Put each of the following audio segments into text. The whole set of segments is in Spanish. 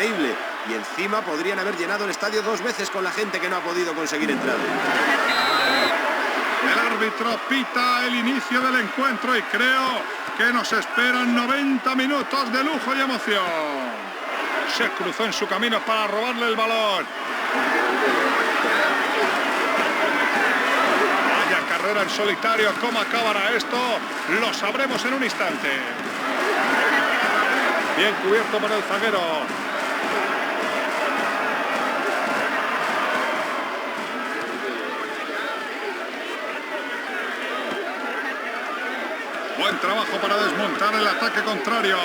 increíble. Y encima podrían haber llenado el estadio 2 veces con la gente que no ha podido conseguir entrar. El árbitro pita el inicio del encuentro y creo que nos esperan 90 minutos de lujo y emoción. Se cruzó en su camino para robarle el balón. Vaya carrera en solitario. ¿Cómo acabará esto? Lo sabremos en un instante. Bien cubierto por el zaguero. Buen trabajo para desmontar el ataque contrario.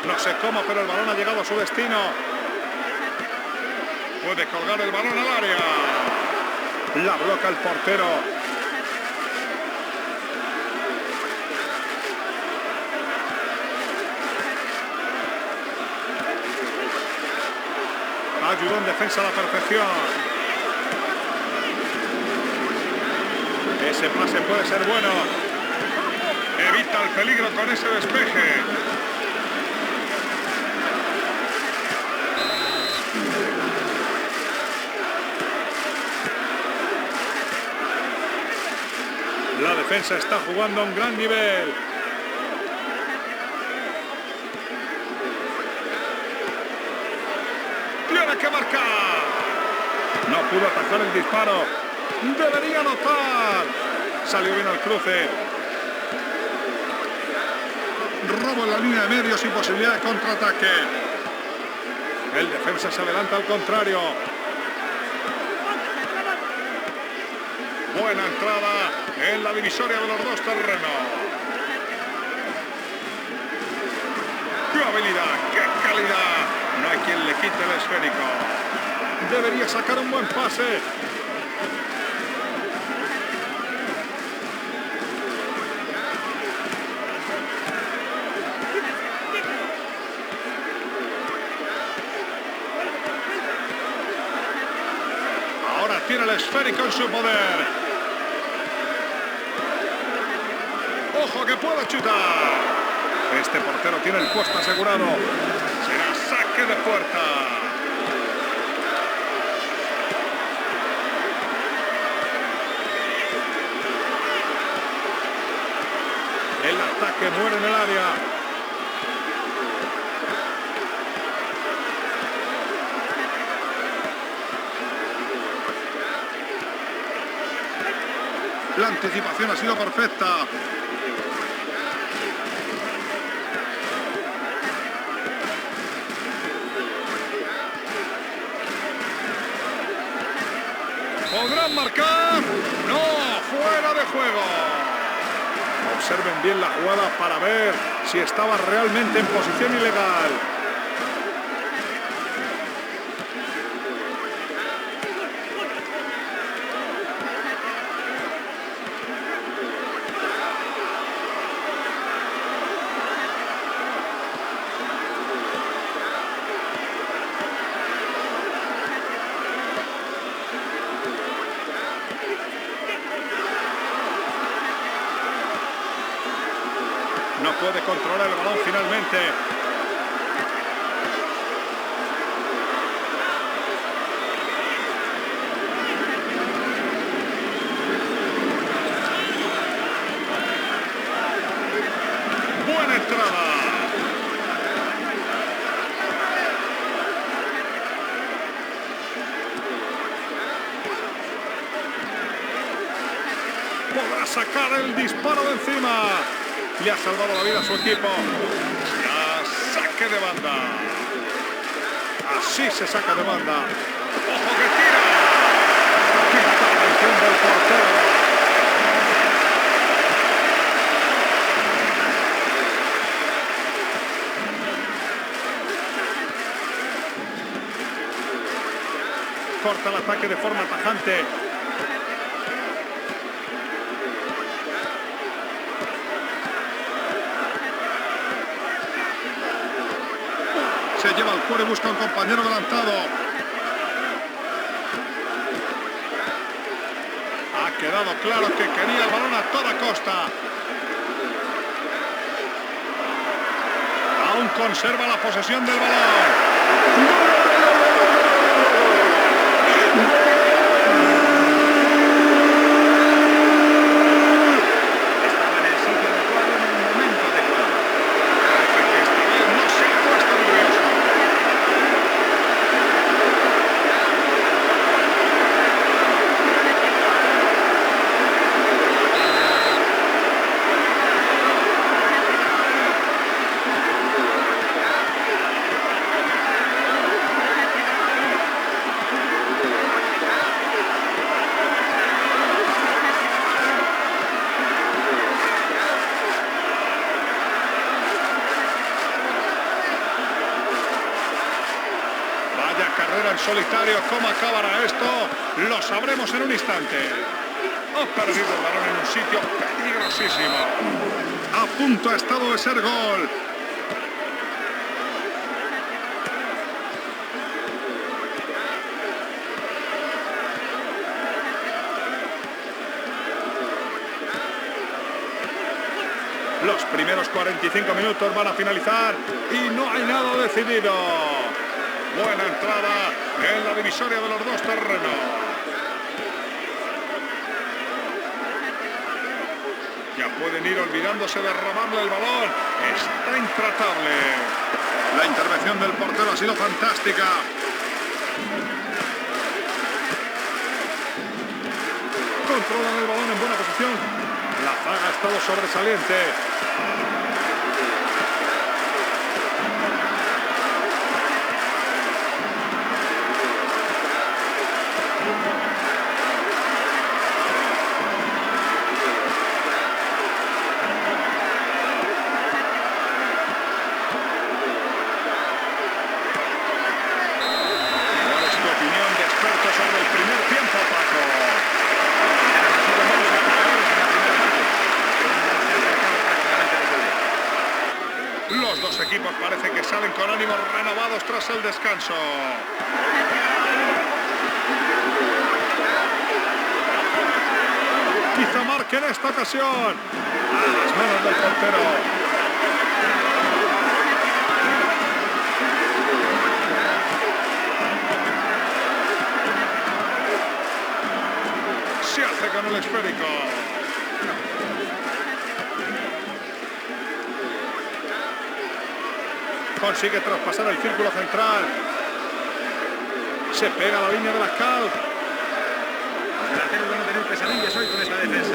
No sé cómo, pero el balón ha llegado a su destino. Puede colgar el balón al área. La bloca el portero. Ayudó en defensa a la perfección. Ese pase puede ser bueno. Evita el peligro con ese despeje. La defensa está jugando a un gran nivel. Tiene que marcar. No pudo atajar el disparo. Debería anotar. Salió bien al cruce. Robo en la línea de medios y posibilidad de contraataque. El defensa se adelanta al contrario. Buena entrada en la divisoria de los dos terrenos. ¡Qué habilidad! ¡Qué calidad! No hay quien le quite el esférico. Debería sacar un buen pase. Tiene el esférico en su poder. ¡Ojo que puede chutar! Este portero tiene el puesto asegurado. Será saque de puerta. El ataque muere en el área. La anticipación ha sido perfecta. ¿Podrán marcar? No, fuera de juego. Observen bien la jugada para ver si estaba realmente en posición ilegal. No puede controlar el balón finalmente. Buena entrada. Podrá sacar el disparo de encima. Le ha salvado la vida a su equipo. Ya saque de banda. Así se saca de banda. ¡Ojo que tira! ¡Qué intervención del portero! Corta el ataque de forma tajante. Se lleva al cuero y busca un compañero adelantado. Ha quedado claro que quería el balón a toda costa. Aún conserva la posesión del balón. Carrera en solitario, ¿cómo acabará esto? Lo sabremos en un instante. Ha perdido el balón en un sitio peligrosísimo. A punto ha estado de ser gol. Los primeros 45 minutos van a finalizar y no hay nada decidido. Buena entrada en la divisoria de los dos terrenos. Ya pueden ir olvidándose de robarle el balón. Está intratable. La intervención del portero ha sido fantástica. Controlan el balón en buena posición. La zaga ha estado sobresaliente. Los dos equipos parece que salen con ánimos renovados tras el descanso. Quizá marque en esta ocasión. A las manos del portero. Se hace con el esférico. Consigue traspasar el círculo central. Se pega a la línea de la cal. Los delanteros van a tener pesadillas hoy con esta defensa.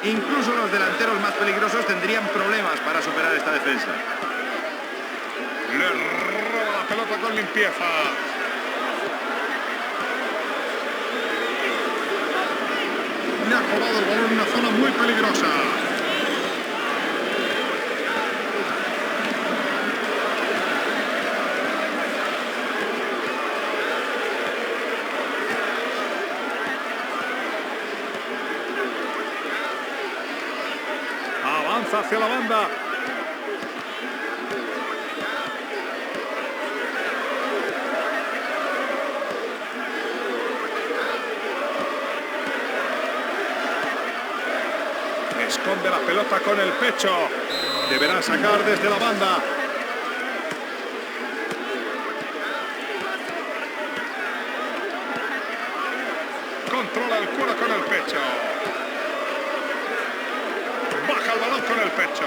Incluso los delanteros más peligrosos tendrían problemas para superar esta defensa. Le roba la pelota con limpieza. Le ha colado el balón en una zona muy peligrosa. Avanza hacia la banda. Esconde la pelota con el pecho. Deberá sacar desde la banda. Controla el cuero con el pecho. Baja el balón con el pecho.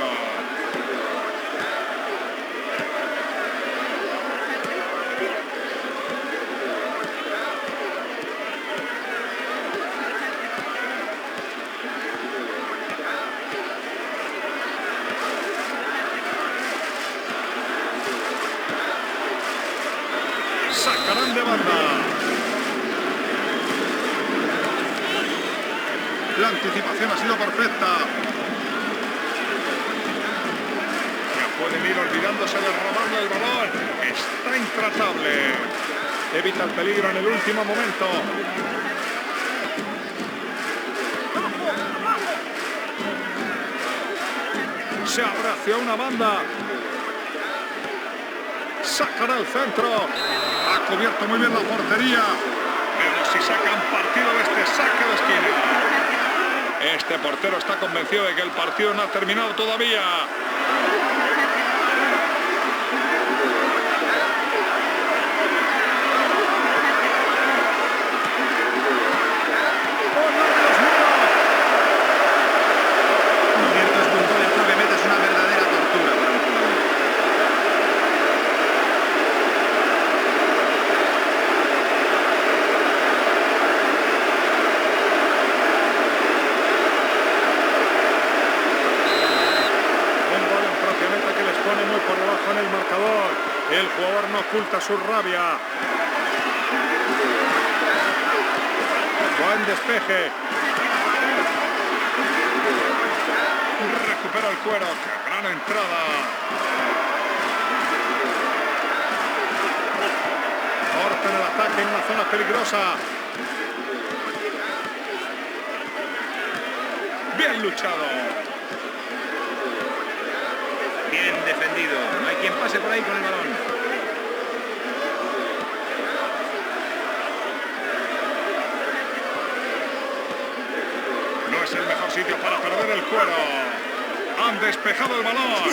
Sacarán de banda. La anticipación ha sido perfecta. Ya pueden ir olvidándose de robarle el balón. Está intratable. Evita el peligro en el último momento. Se abre hacia una banda. Sacará el centro. Ha cubierto muy bien la portería. Pero si sacan partido de este saque de esquina. Este portero está convencido de que el partido no ha terminado todavía. El jugador no oculta su rabia. Buen despeje. Recupera el cuero. ¡Qué gran entrada! Corta en el ataque en una zona peligrosa. Bien luchado. Bien defendido. No hay quien pase por ahí con el balón. No es el mejor sitio para perder el cuero. Han despejado el balón.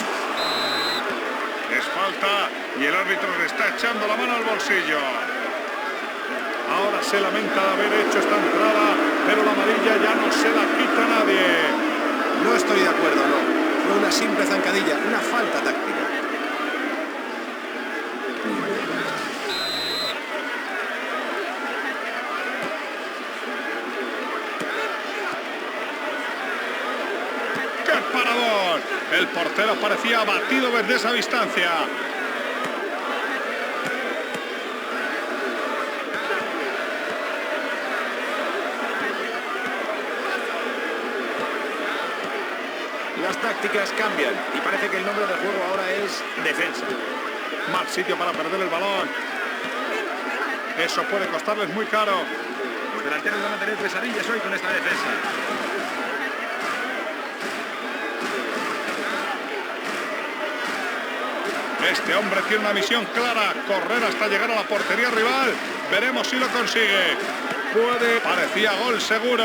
Es falta y el árbitro le está echando la mano al bolsillo. Ahora se lamenta de haber hecho esta entrada, pero la amarilla ya no se la quita a nadie. No estoy de acuerdo, no. Fue una simple zancadilla, una falta táctica. ¡Qué parador! El portero parecía abatido desde esa distancia. Las tácticas cambian y parece que el nombre del juego ahora es defensa. Mal sitio para perder el balón. Eso puede costarles muy caro. Los delanteros van a tener pesadillas hoy con esta defensa. Este hombre tiene una misión clara, correr hasta llegar a la portería rival. Veremos si lo consigue. Parecía gol seguro,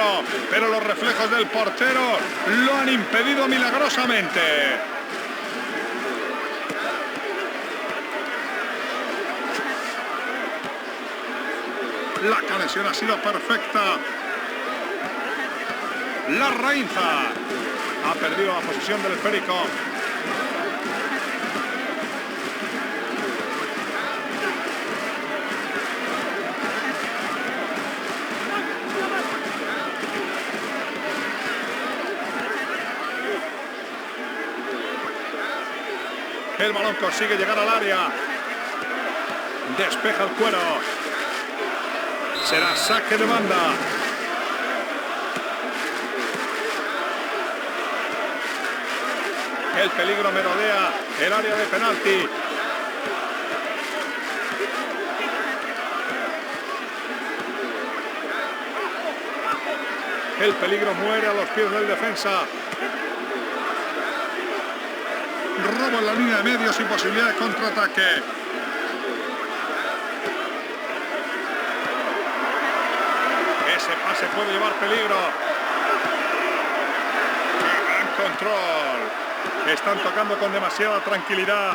pero los reflejos del portero lo han impedido milagrosamente. La conexión ha sido perfecta. La Rainza ha perdido la posición del esférico. El balón consigue llegar al área. Despeja el cuero. Será saque de banda. El peligro merodea el área de penalti. El peligro muere a los pies del defensa. Robo en la línea de medios y posibilidad de contraataque. Ese pase puede llevar peligro. ¡Qué gran control! Están tocando con demasiada tranquilidad.